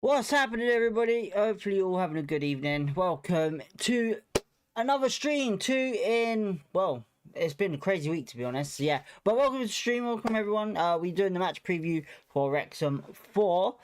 What's happening, everybody? Hopefully you're all having a good evening. Welcome to another stream. Well, it's been a crazy week, to be honest. Yeah, but welcome to the stream. Welcome, everyone. We're doing the match preview for Wrexham for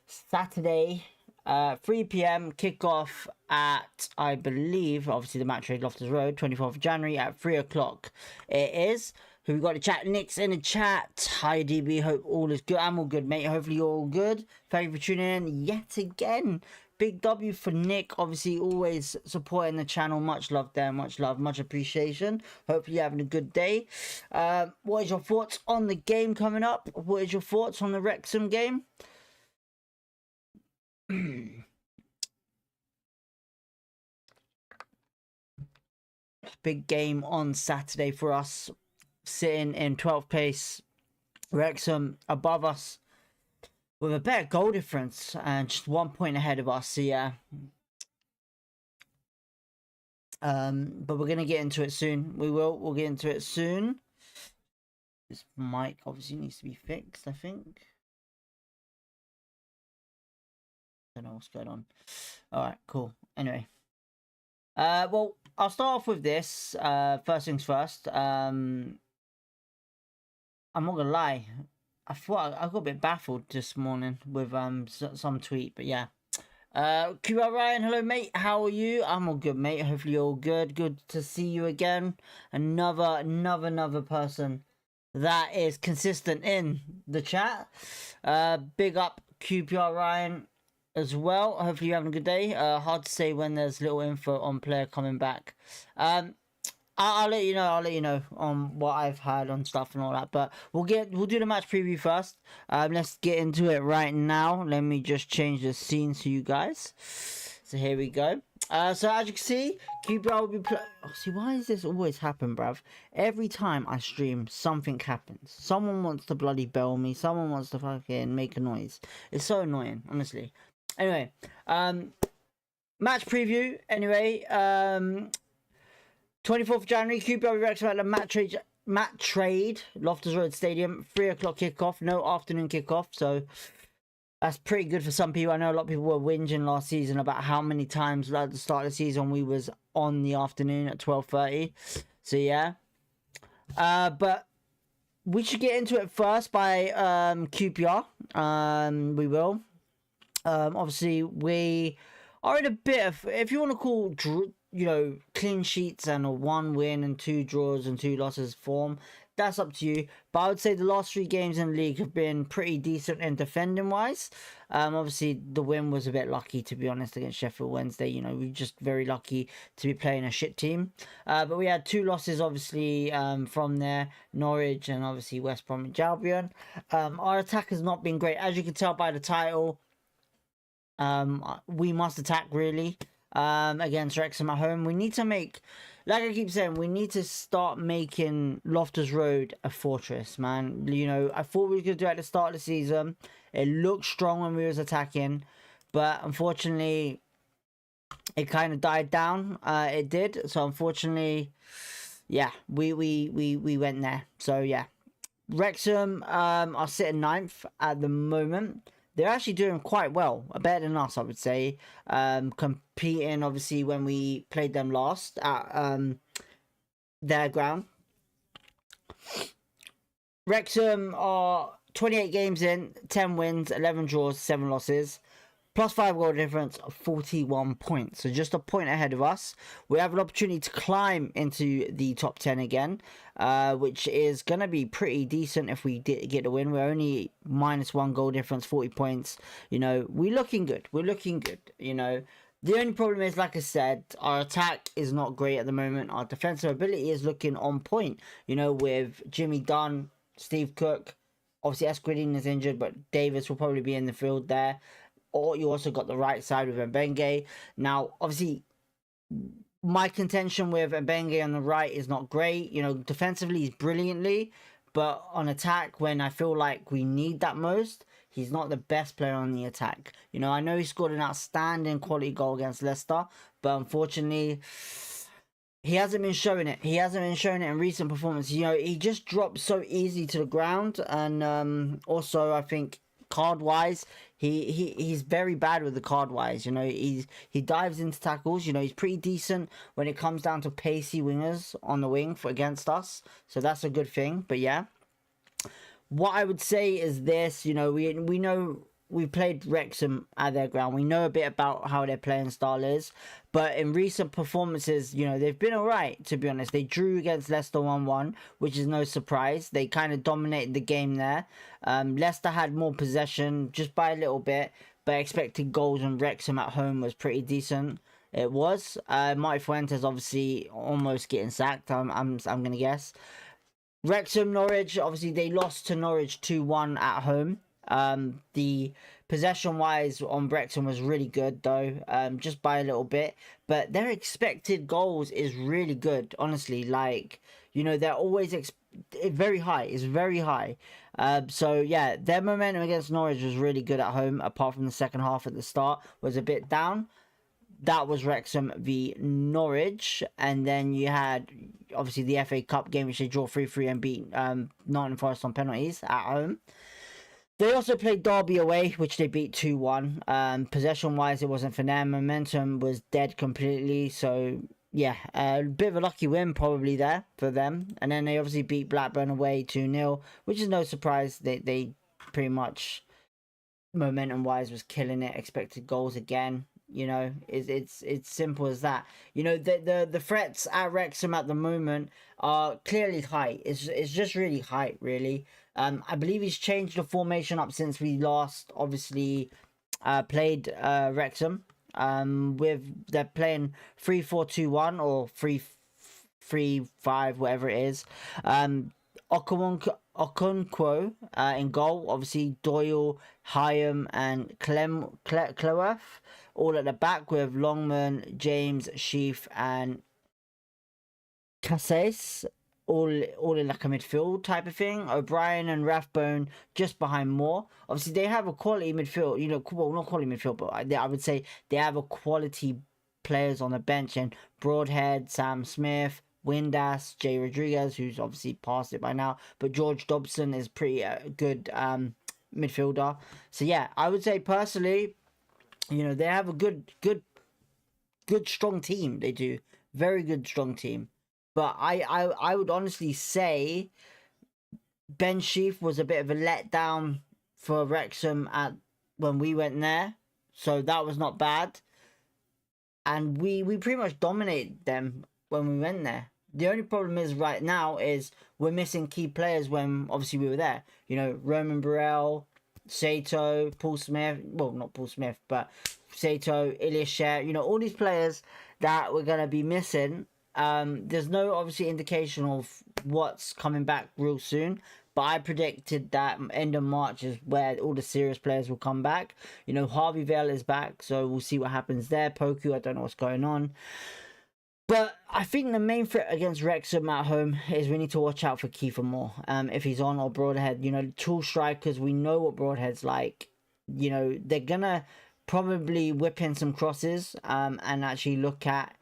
Saturday, 3 p.m. kickoff at, I believe, obviously the match trade Loftus Road, 24th of January at 3 o'clock. It is. Who we got to chat? Nick's in the chat. Hi DB, hope all is good. I'm all good, mate. Hopefully you're all good. Thank you for tuning in yet again. Big W for Nick, obviously always supporting the channel. Much love there, much love, much appreciation. Hopefully you're having a good day. What is your thoughts on the game coming up? What is your thoughts on the Wrexham game? Big game on Saturday for us. Sitting in 12th place, Wrexham above us with a better goal difference and just 1 point ahead of us. So yeah, but we're gonna get into it soon. We'll get into it soon. This mic obviously needs to be fixed, I think. Don't know what's going on. All right, cool. Anyway, well, I'll start off with this. First things first. I'm not gonna lie, I thought I got a bit baffled this morning with some tweet, but yeah. QR Ryan, hello mate, how are you? I'm all good, mate. Hopefully you're all good. Good to see you again. Another person that is consistent in the chat. Big up QPR Ryan as well. Hopefully you're having a good day. Hard to say when there's little info on player coming back. I'll let you know on what I've had on stuff and all that, but we'll do the match preview first. Let's get into it right now. Let me just change the scene to you guys. So here we go. So as you can see, QPR will be see, why does this always happen, bruv? Every time I stream, something happens. Someone wants to bloody bell me. Someone wants to fucking make a noise. It's so annoying, honestly. Anyway, match preview. Anyway, 24th of January, QPR Wrexham at the match trade, Loftus Road Stadium, 3 o'clock kickoff, no afternoon kickoff, so that's pretty good for some people. I know a lot of people were whinging last season about how many times at the start of the season we was on the afternoon at 12:30, so yeah. But we should get into it first by QPR. We will. Obviously, we are in a bit of, if you want to call, clean sheets and a 1 win and 2 draws and 2 losses form, that's up to you. But I would say the last 3 games in the league have been pretty decent in defending wise. Obviously the win was a bit lucky, to be honest, against Sheffield Wednesday. We're just very lucky to be playing a shit team. But we had 2 losses obviously from there, Norwich and obviously West Bromwich Albion. Our attack has not been great, as you can tell by the title. We must attack really. Against Wrexham at home. We need to make, like I keep saying, we need to start making Loftus Road a fortress, man. I thought we could do it at the start of the season. It looked strong when we was attacking, but unfortunately it kind of died down. It did. So unfortunately, yeah, we went there. So yeah, Wrexham are sitting 9th at the moment. They're actually doing quite well, better than us, I would say. Competing, obviously, when we played them last at their ground. Wrexham are 28 games in, 10 wins, 11 draws, 7 losses. Plus 5 goal difference, 41 points. So just a point ahead of us. We have an opportunity to climb into the top 10 again, which is going to be pretty decent if we get a win. We're only -1 goal difference, 40 points. We're looking good. We're looking good. The only problem is, like I said, our attack is not great at the moment. Our defensive ability is looking on point. With Jimmy Dunn, Steve Cook. Obviously, Esquidine is injured, but Davis will probably be in the field there. Or you also got the right side with Mbenge. Now, obviously, my contention with Mbenge on the right is not great. Defensively, he's brilliantly. But on attack, when I feel like we need that most, he's not the best player on the attack. I know he scored an outstanding quality goal against Leicester. But unfortunately, he hasn't been showing it. He hasn't been showing it in recent performance. He just drops so easy to the ground. And also, I think card wise, he's very bad with the card wise. You know, he dives into tackles. You know, he's pretty decent when it comes down to pacey wingers on the wing for against us. So that's a good thing. But yeah, what I would say is this. You know, we know. We played Wrexham at their ground. We know a bit about how their playing style is. But in recent performances, you know, they've been alright, to be honest. They drew against Leicester 1-1, which is no surprise. They kind of dominated the game there. Leicester had more possession, just by a little bit. But expected goals on Wrexham at home was pretty decent. It was. Marty Fuentes obviously almost getting sacked, I'm going to guess. Wrexham, Norwich, obviously they lost to Norwich 2-1 at home. The possession wise on Wrexham was really good though, just by a little bit, but their expected goals is really good, honestly. Like, you know, they're always very high. It's very high. So yeah, their momentum against Norwich was really good at home, apart from the second half at the start was a bit down. That was Wrexham v Norwich, and then you had obviously the FA Cup game, which they draw 3-3 and beat Nottingham Forest on penalties at home. They also played Derby away, which they beat 2-1. Possession-wise, it wasn't for them. Momentum was dead completely. So, yeah, a bit of a lucky win probably there for them. And then they obviously beat Blackburn away 2-0, which is no surprise. They pretty much, momentum-wise, was killing it. Expected goals again. You know, it's simple as that. You know, the threats at Wrexham at the moment are clearly high. It's just really high, really. I believe he's changed the formation up since we last obviously played Wrexham. They're playing 3-4-2-1 or 3-3-5, whatever it is. Okonkwo in goal, obviously Doyle, Hyam, and Cleworth all at the back, with Longman, James, Sheaf, and Casses all in like a midfield type of thing. O'Brien and Rathbone just behind Moore. Obviously, they have a quality midfield. You know, well, not quality midfield, but I would say they have a quality players on the bench, and Broadhead, Sam Smith, Windass, Jay Rodriguez, who's obviously past it by now, but George Dobson is pretty good midfielder. So yeah, I would say personally, you know, they have a good strong team. They do very good strong team. But I would honestly say Ben Sheaf was a bit of a letdown for Wrexham when we went there, so that was not bad. And we pretty much dominated them when we went there. The only problem is right now is we're missing key players when obviously we were there. You know, Roman Burrell, Sato, Paul Smith. Well, not Paul Smith, but Sato, Ilya Sher. You know, all these players that we're going to be missing. There's no obviously indication of what's coming back real soon. But I predicted that end of March is where all the serious players will come back. You know, Harvey Vale is back, so we'll see what happens there. Poku, I don't know what's going on. But I think the main threat against Wrexham at home is we need to watch out for Kiefer Moore. If he's on, or Broadhead. You know, tool strikers, we know what Broadhead's like. You know, they're going to probably whip in some crosses and actually look at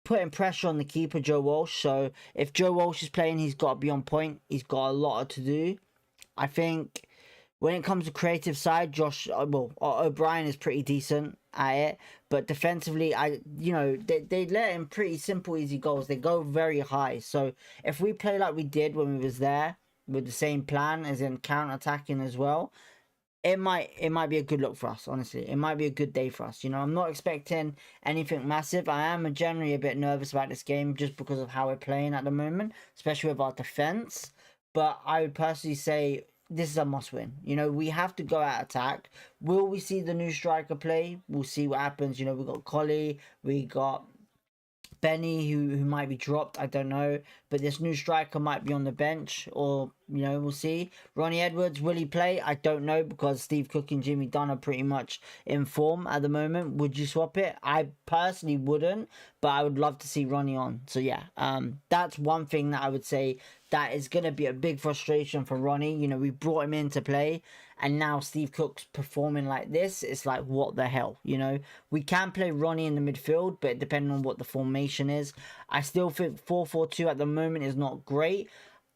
putting pressure on the keeper, Joe Walsh. So if Joe Walsh is playing, he's got to be on point. He's got a lot to do. I think when it comes to creative side, O'Brien is pretty decent at it. But defensively, they let in pretty simple, easy goals. They go very high. So if we play like we did when we was there, with the same plan as in counter-attacking as well, it might be a good look for us, honestly. It might be a good day for us. You know, I'm not expecting anything massive. I am generally a bit nervous about this game just because of how we're playing at the moment, especially with our defense. But I would personally say this is a must-win. You know, we have to go out attack. Will we see the new striker play? We'll see what happens. You know, we got Collie, we got Benny, who might be dropped, I don't know. But this new striker might be on the bench, or, you know, we'll see. Ronnie Edwards, will he play? I don't know, because Steve Cook and Jimmy Dunn are pretty much in form at the moment. Would you swap it? I personally wouldn't, but I would love to see Ronnie on. So, yeah, that's one thing that I would say that is going to be a big frustration for Ronnie. You know, we brought him in to play, and now Steve Cook's performing like this. It's like, what the hell? You know, we can play Ronnie in the midfield, but depending on what the formation is, I still think 4-4-2 at the moment is not great.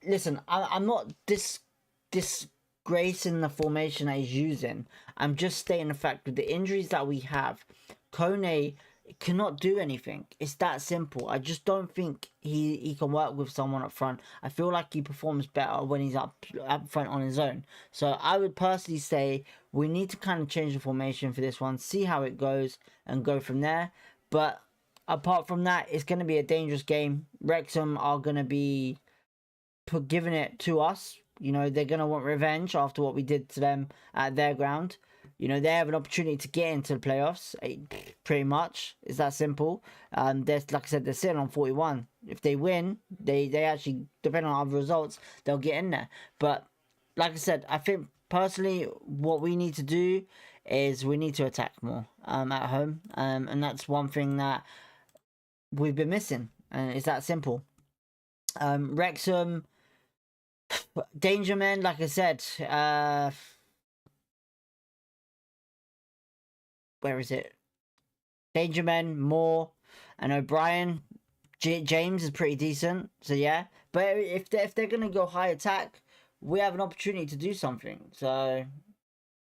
Listen, I'm not discrediting disgracing the formation that he's using. I'm just stating the fact with the injuries that we have, Kone cannot do anything. It's that simple. I just don't think he can work with someone up front. I feel like he performs better when he's up front on his own. So I would personally say we need to kind of change the formation for this one, see how it goes, and go from there. But apart from that, it's going to be a dangerous game. Wrexham are going to be giving it to us. You know, they're going to want revenge after what we did to them at their ground. You know, they have an opportunity to get into the playoffs, pretty much. It's that simple. Like I said, they're sitting on 41. If they win, they actually, depending on other results, they'll get in there. But, like I said, I think, personally, what we need to do is we need to attack more at home. And that's one thing that we've been missing. And it's that simple. Wrexham, danger men, like I said, where is it? Dangerman, Moore, and O'Brien. James is pretty decent, so yeah. But if they're gonna go high attack, we have an opportunity to do something. So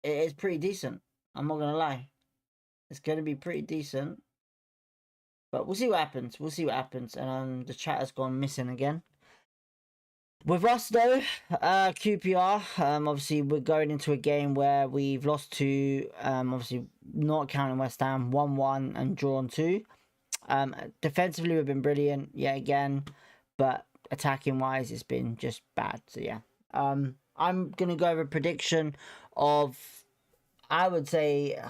it is pretty decent. I'm not gonna lie, it's gonna be pretty decent. But we'll see what happens. We'll see what happens. And the chat has gone missing again. With us though, QPR, obviously we're going into a game where we've lost to, obviously not counting West Ham, 1-1 and drawn 2. Defensively we've been brilliant yet again, but attacking wise it's been just bad. So yeah, I'm gonna go over a prediction of, I would say,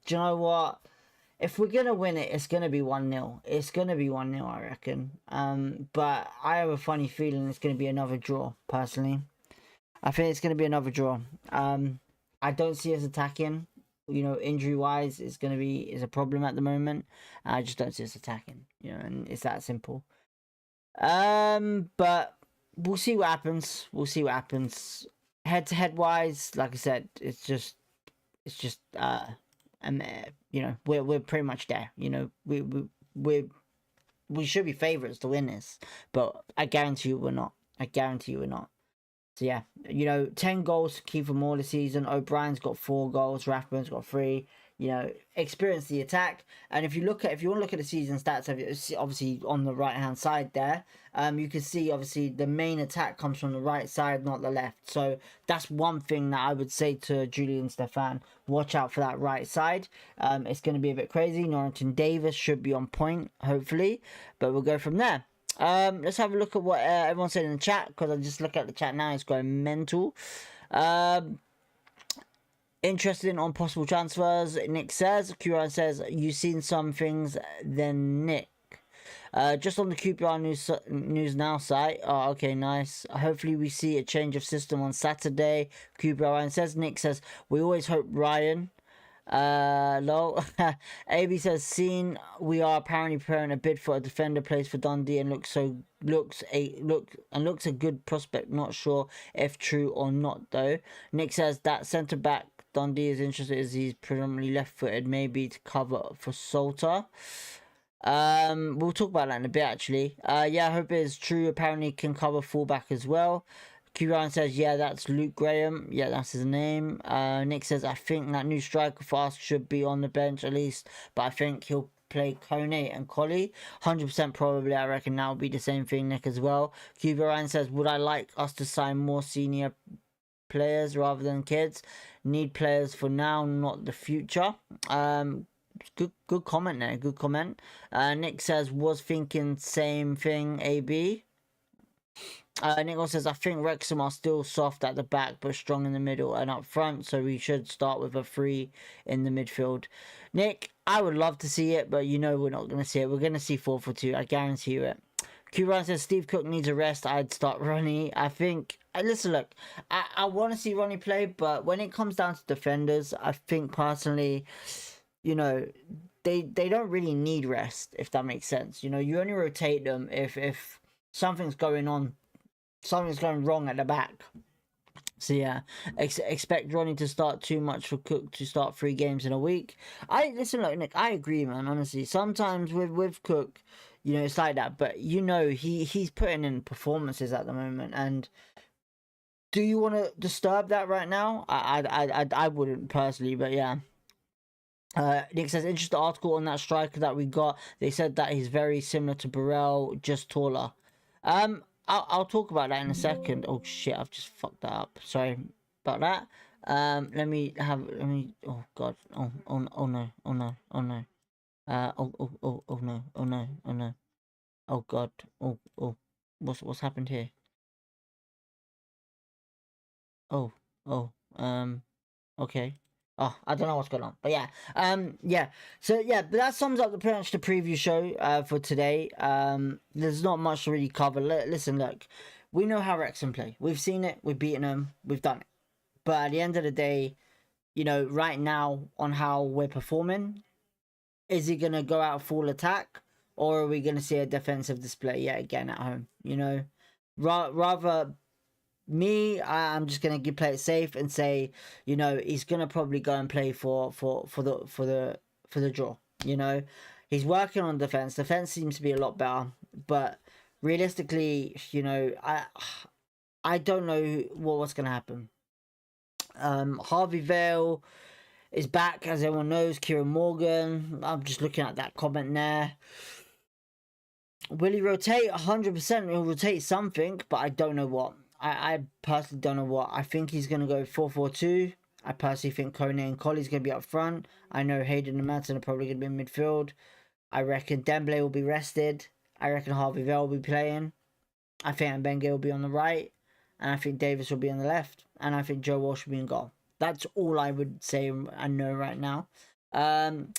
do you know what? If we're going to win it, it's going to be 1-0. It's going to be 1-0, I reckon. But I have a funny feeling it's going to be another draw, personally. I think it's going to be another draw. I don't see us attacking. You know, injury-wise, is a problem at the moment. I just don't see us attacking. You know, and it's that simple. But we'll see what happens. We'll see what happens. Head-to-head wise, like I said, it's just you know, we're pretty much there. You know, we should be favourites to win this, but I guarantee you we're not. I guarantee you we're not. So yeah, you know, 10 goals to Kiefer Moore this season. O'Brien's got 4 goals. Rathbone's got 3. You know, experience the attack. And if you want to look at the season stats, obviously on the right hand side there, you can see obviously the main attack comes from the right side, not the left. So that's one thing that I would say to Julian Stefan: watch out for that right side. It's going to be a bit crazy. Norrington Davis should be on point, hopefully, but we'll go from there. Let's have a look at what everyone said in the chat, because I just look at the chat now, it's going mental. Interested on possible transfers, Nick says. QPR says, you've seen some things, then Nick. Just on the QPR News Now site. Oh, okay, nice. Hopefully we see a change of system on Saturday. QPR Ryan says. Nick says, we always hope Ryan. Lol. AB says, we are apparently preparing a bid for a defender, plays for Dundee and looks a good prospect. Not sure if true or not though. Nick says that centre back Dundee is interested, as he's predominantly left-footed, maybe to cover for Salter. We'll talk about that in a bit actually. Yeah, I hope it is true. Apparently can cover fullback as well. Q Ryan says, yeah, that's Luke Graham. Yeah, that's his name. Nick says, I think that new striker for us should be on the bench at least, but I think he'll play Kone and Collie. 100% probably, I reckon that will be the same thing, Nick, as well. Q Ryan says, would I like us to sign more senior players rather than kids? Need players for now, not the future. Good comment there. Good comment. Nick says, was thinking same thing, AB. Nick also says, I think Wrexham are still soft at the back but strong in the middle and up front, so we should start with a 3 in the midfield. Nick, I would love to see it, but you know we're not going to see it. We're going to see 4-4-2. I guarantee you it. Q Ryan says, Steve Cook needs a rest. I'd start Ronnie. I think... Listen, look, I want to see Ronnie play, but when it comes down to defenders, I think personally, you know, they don't really need rest, if that makes sense. You know, you only rotate them if something's going on, something's going wrong at the back. So yeah, expect Ronnie to start too much for Cook to start 3 games in a week. Listen, look, Nick, I agree, man, honestly. Sometimes with Cook, you know, it's like that, but you know, he's putting in performances at the moment, and Do you want to disturb that right now? I wouldn't personally, but yeah. Nick says, interesting article on that striker that we got. They said that he's very similar to Burrell, just taller. I'll talk about that in a second. Oh shit, I've just fucked that up. Sorry about that. Oh god. Oh no. Oh no. Oh no. Oh no. Oh no. Oh no. Oh god. Oh. What's happened here? Oh. Okay. Oh, I don't know what's going on, but yeah, yeah. So yeah, but that sums up pretty much the preview show for today. There's not much to really cover. Listen, look, we know how Wrexham play. We've seen it. We've beaten them. We've done it. But at the end of the day, you know, right now on how we're performing, is he gonna go out full attack, or are we gonna see a defensive display yet again at home? You know, rather. I'm just gonna play it safe and say, you know, he's gonna probably go and play for the draw. You know, he's working on defense. Defense seems to be a lot better, but realistically, you know, I don't know what's gonna happen. Harvey Vale is back, as everyone knows. Kieran Morgan. I'm just looking at that comment there. Will he rotate? 100%. He'll rotate something, but I don't know what. I personally don't know what. I think he's going to go 4-4-2. I personally think Kone and Colley's going to be up front. I know Hayden and Madsen are probably going to be in midfield. I reckon Dembele will be rested. I reckon Harvey Vale will be playing. I think Mbenge will be on the right. And I think Davis will be on the left. And I think Joe Walsh will be in goal. That's all I would say and know right now. QRS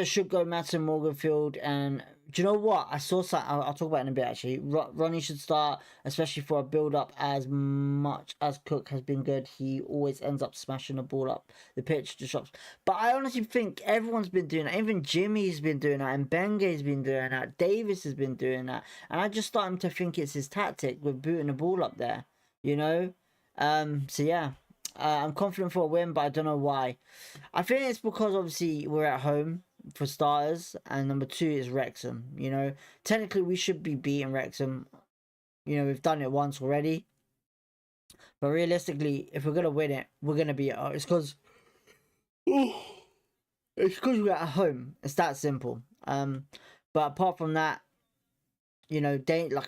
should go Madsen, Morganfield, and do you know what? I saw something. I'll talk about it in a bit actually. Ronnie should start, especially for a build up. As much as Cook has been good, he always ends up smashing the ball up the pitch to shops. But I honestly think everyone's been doing that. Even Jimmy's been doing that, and Benge's been doing that. Davis has been doing that, and I just started to think it's his tactic with booting the ball up there. You know, so yeah. I'm confident for a win, but I don't know why. I think it's because obviously we're at home for starters, and number two is Wrexham. You know, technically we should be beating Wrexham. You know, we've done it once already, but realistically, if we're gonna win it, we're gonna beat it. It's because we're at home. It's that simple. But apart from that, you know,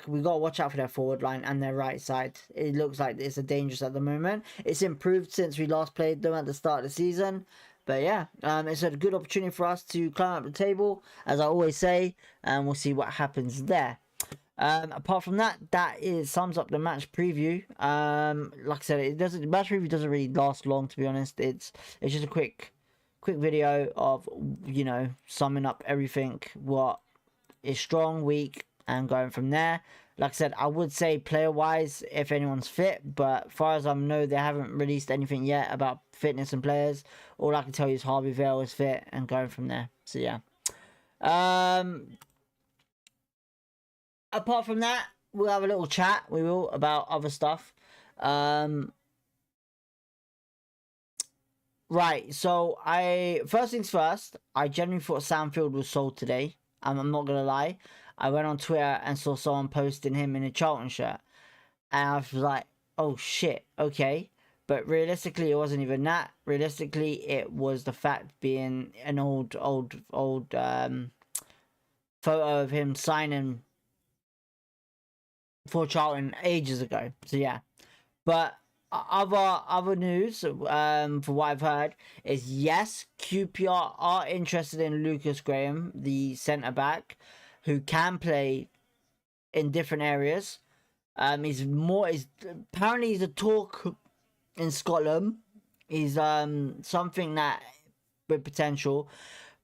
we gotta watch out for their forward line and their right side. It looks like it's a dangerous at the moment. It's improved since we last played them at the start of the season. But yeah, it's a good opportunity for us to climb up the table, as I always say, and we'll see what happens there. Apart from that, sums up the match preview. Like I said, the match preview doesn't really last long, to be honest. It's just a quick video of, you know, summing up everything, what is strong, weak, and going from there. Like I said, I would say player-wise, if anyone's fit, but as far as I know, they haven't released anything yet about fitness and players. All I can tell you is Harvey Vale is fit, and going from there. So yeah. Apart from that, we'll have a little chat. We will, about other stuff. Right. So first things first. I genuinely thought Sandfield was sold today. I'm not gonna lie. I went on Twitter and saw someone posting him in a Charlton shirt, and I was like, "Oh shit, okay." But realistically, it wasn't even that. Realistically, it was the fact being an old photo of him signing for Charlton ages ago. So yeah, but other news, for what I've heard, is yes, QPR are interested in Lucas Graham, the centre back, who can play in different areas. Apparently he's a talk in Scotland. He's something that with potential.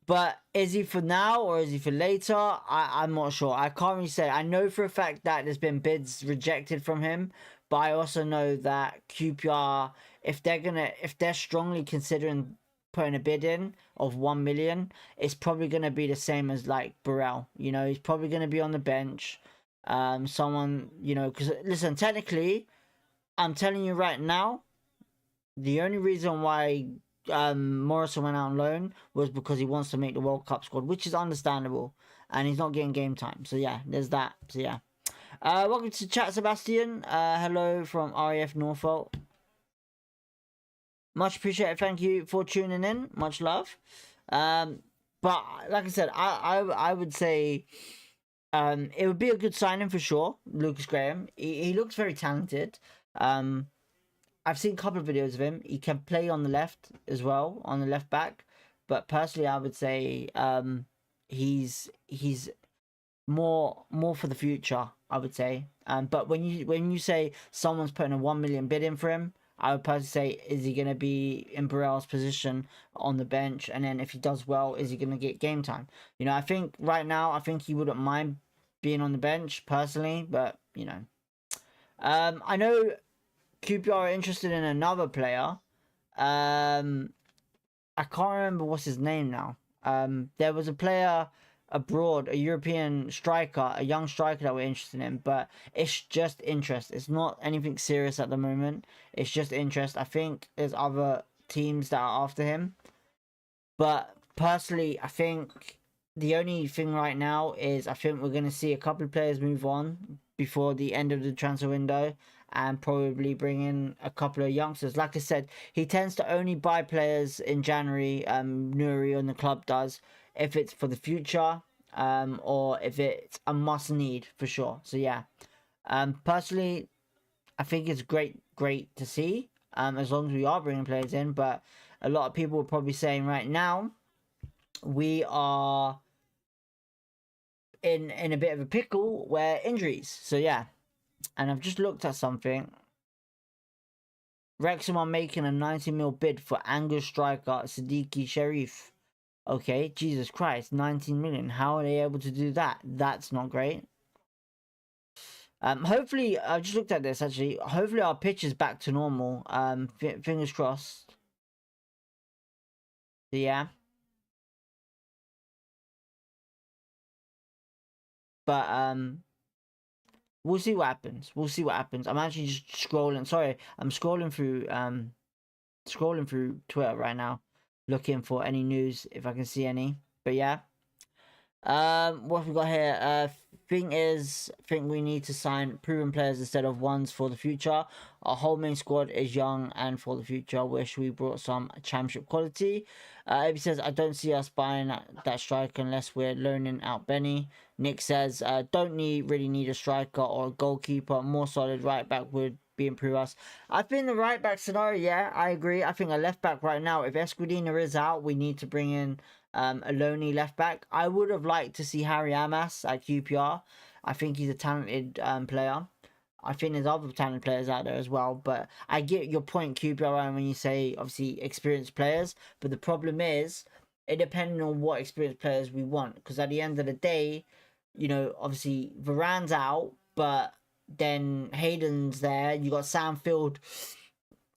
But is he for now or is he for later? I'm not sure. I can't really say. I know for a fact that there's been bids rejected from him, but I also know that QPR, if they're strongly considering putting a bid in of 1 million, it's probably gonna be the same as like Burrell. You know, he's probably gonna be on the bench. Someone, you know, because listen, technically, I'm telling you right now, the only reason why Morrison went out on loan was because he wants to make the World Cup squad, which is understandable, and he's not getting game time. So yeah, there's that. So yeah. Welcome to chat, Sebastian. Hello from RAF Norfolk. Much appreciated. Thank you for tuning in. Much love. But like I said, I would say it would be a good signing for sure. Lucas Graham. He looks very talented. I've seen a couple of videos of him. He can play on the left as well, on the left back. But personally, I would say he's more for the future, I would say. But when you say someone's putting a 1 million bid in for him, I would personally say, is he going to be in Burrell's position on the bench? And then if he does well, is he going to get game time? You know, I think right now, I think he wouldn't mind being on the bench personally, but you know, I know QPR are interested in another player. I can't remember what's his name now. There was a player abroad, a European striker, a young striker that we're interested in, but it's just interest. It's not anything serious at the moment. It's just interest. I think there's other teams that are after him, but personally, I think the only thing right now is I think we're going to see a couple of players move on before the end of the transfer window and probably bring in a couple of youngsters. Like I said, he tends to only buy players in January, Nuri and the club does, if it's for the future, or if it's a must need for sure. So yeah, personally, I think it's great to see, as long as we are bringing players in. But a lot of people are probably saying right now we are in a bit of a pickle where injuries. So yeah, and I've just looked at something. Wrexham are making a 90 mil bid for Angus striker Siddiqui Sharif. Okay, Jesus Christ, 19 million. How are they able to do that? That's not great. Hopefully, I just looked at this actually. Hopefully, our pitch is back to normal. Fingers crossed. So, yeah. But we'll see what happens. We'll see what happens. I'm actually just scrolling. Sorry, I'm scrolling through Twitter right now, looking for any news if I can see any. But yeah. What have we got here? Think we need to sign proven players instead of ones for the future. Our whole main squad is young and for the future. Wish we brought some championship quality. Abby says, I don't see us buying that striker unless we're loaning out Benny. Nick says, don't really need a striker or a goalkeeper. More solid right back would be improve us. I think the right back scenario, yeah, I agree. I think a left back right now, if Escudina is out, we need to bring in a lonely left back. I would have liked to see Harry Amas at QPR. I think he's a talented player. I think there's other talented players out there as well. But I get your point, QPR, when you say obviously experienced players. But the problem is, it depends on what experienced players we want. Because at the end of the day, you know, obviously Varane's out, but then Hayden's there. You got Sam Field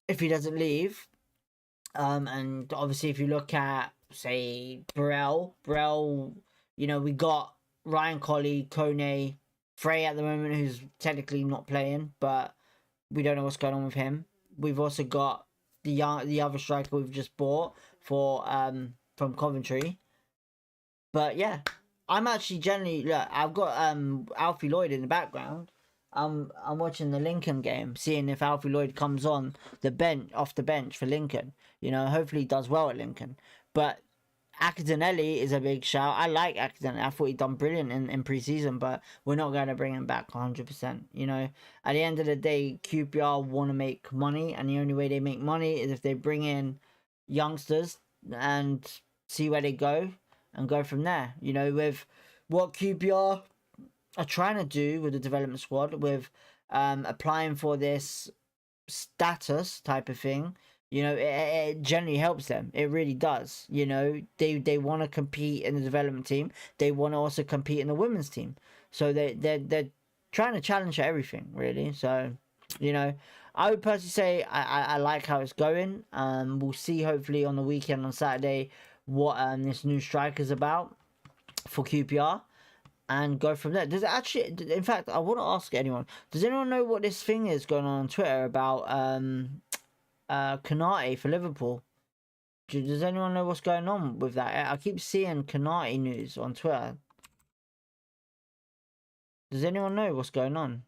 if he doesn't leave. And obviously if you look at say Burrell, you know, we got Ryan Colley, Kone, Frey at the moment, who's technically not playing, but we don't know what's going on with him. We've also got the other striker we've just bought for from Coventry. But yeah, I'm actually generally look. I've got Alfie Lloyd in the background. I'm watching the Lincoln game, seeing if Alfie Lloyd comes on the bench off the bench for Lincoln. You know, hopefully he does well at Lincoln. But Akadinelli is a big shout. I like Akadinelli. I thought he'd done brilliant in pre-season, but we're not going to bring him back 100%. You know, at the end of the day, QPR want to make money, and the only way they make money is if they bring in youngsters and see where they go and go from there. You know, with what QPR are trying to do with the development squad, with applying for this status type of thing, you know, it generally helps them. It really does. You know, they want to compete in the development team. They want to also compete in the women's team. So they're trying to challenge everything, really. So, you know, I would personally say I like how it's going. We'll see hopefully on the weekend on Saturday what this new striker's about for QPR. And go from there. Does it actually? In fact, I want to ask anyone. Does anyone know what this thing is going on Twitter about Kanate for Liverpool? Does anyone know what's going on with that? I keep seeing Kanate news on Twitter. Does anyone know what's going on?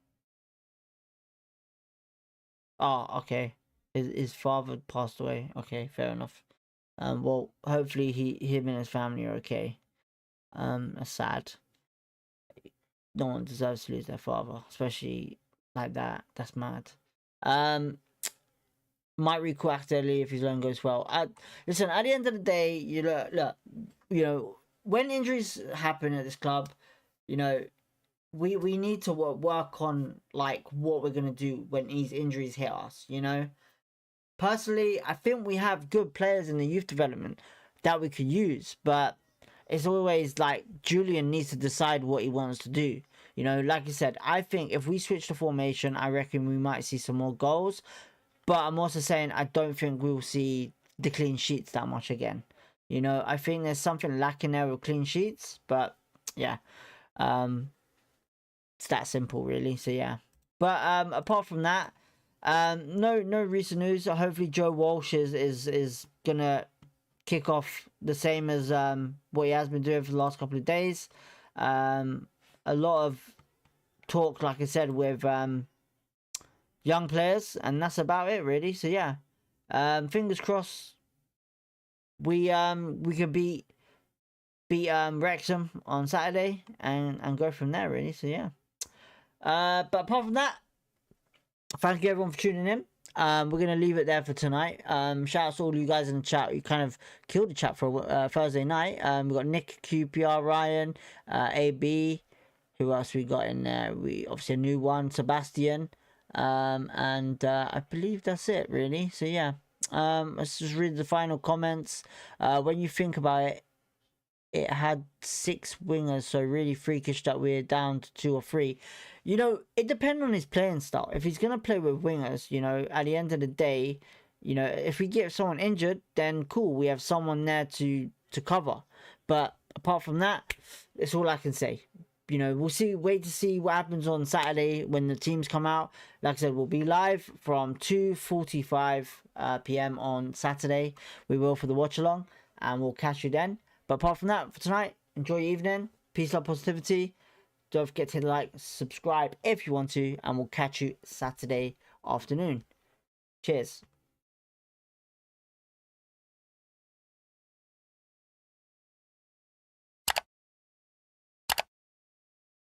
Oh, okay. His father passed away. Okay, fair enough. Well, hopefully him and his family are okay. That's sad. No one deserves to lose their father, especially like that. That's mad. Might recall accidentally if his loan goes well. Listen, at the end of the day, look, when injuries happen at this club, we need to work on like what we're gonna do when these injuries hit us. Personally, I think we have good players in the youth development that we could use, but it's always like Julian needs to decide what he wants to do. Like I said, I think if we switch the formation, I reckon we might see some more goals. But I'm also saying I don't think we'll see the clean sheets that much again. I think there's something lacking there with clean sheets, but yeah, it's that simple really. So yeah, but apart from that, no recent news. Hopefully Joe Walsh is gonna kick off the same as what he has been doing for the last couple of days. A lot of talk, like I said, with young players, and that's about it really. So yeah, fingers crossed we can beat Wrexham on Saturday and go from there really. So yeah, but apart from that, thank you everyone for tuning in. We're gonna leave it there for tonight. Shout out to all you guys in the chat. You kind of killed the chat for Thursday night. We got Nick, QPR, Ryan, AB. Who else we got in there? We obviously a new one, Sebastian. And I believe that's it really. So yeah, let's just read the final comments. When you think about it, it had 6 wingers, so really freakish that we're down to 2 or 3. It depends on his playing style. If he's gonna play with wingers, at the end of the day, if we get someone injured, then cool, we have someone there to cover. But apart from that, it's all I can say. We'll wait to see what happens on Saturday when the teams come out. Like I said, we'll be live from 2:45 p.m. on Saturday. We will for the watch along, and we'll catch you then. But apart from that, for tonight, enjoy your evening. Peace, love, positivity. Don't forget to like, subscribe if you want to, and we'll catch you Saturday afternoon. Cheers.